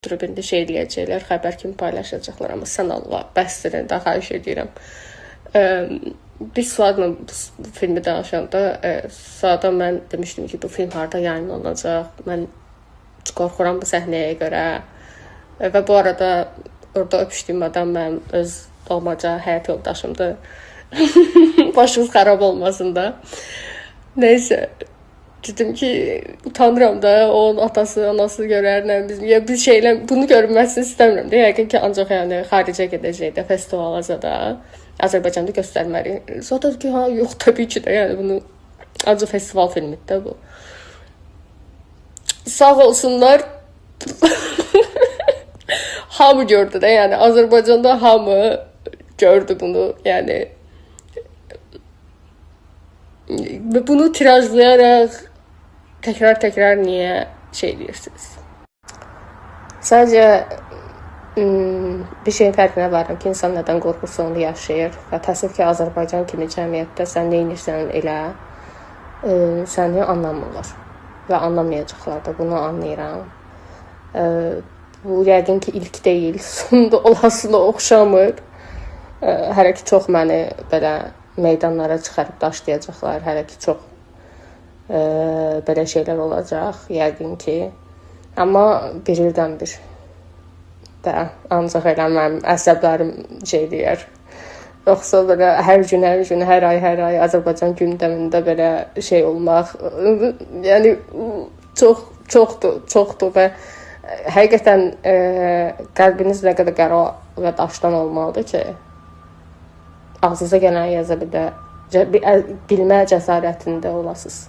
götürüb indi şey eləyəcəklər, xəbər kimi paylaşacaqlar. Amma sən Allah, bəsdir, daha xahiş edirəm. Biz Suadla bu filmi danışanda, Suada mən demişdim ki, bu film harda yayınlanacaq. Mən qorxuram bu səhnəyə görə. Və bu arada orada öpüşdüyüm adam mənim öz doğmaca həyat yoldaşımdır. Başımız xarab olmasın da. Neyse. Dedim ki, utanıram da, onun atası, anası görər, nə bizim, biz şeylə bunu görünməsini istəmirəm də, yəqin ki, ancaq yəni xaricə gedəcək də, festivalaca da, Azərbaycanda göstərməli. Sonra ki, ha, yox, təbii ki də, yəni bunu ancaq festival filmidir də bu. Sağ olsunlar, hamı gördü də, yəni Azərbaycanda hamı gördü bunu, yəni və bunu tirajlayaraq təkrar niyə şey deyirsiniz? Sadəcə bir şeyin fərqinə varım ki, insan nədən qorxursa onu yaşayır və təəssüf ki, Azərbaycan kimi cəmiyyətdə sən nə edirsən elə səni anlamırlar və anlamayacaqlar da, bunu anlayıram. Bu yəqin ki, ilk deyil, sonunda olasılığa oxşamır. Hələ ki, çox məni belə meydanlara çıxarıb daşlayacaqlar, hələ ki, çox belə şeylər olacaq, yəqin ki. Amma birdən bir də ancaq elə mənim əsəblərim şey deyər. Yoxsa belə hər gün, hər ay Azərbaycan gündəmində belə şey olmaq, yəni çoxdur və həqiqətən qəlbiniz nə qədər qara və daşdan olmalıdır ki, ağzınıza gələn yaza bilmə cəsarətində olasınız.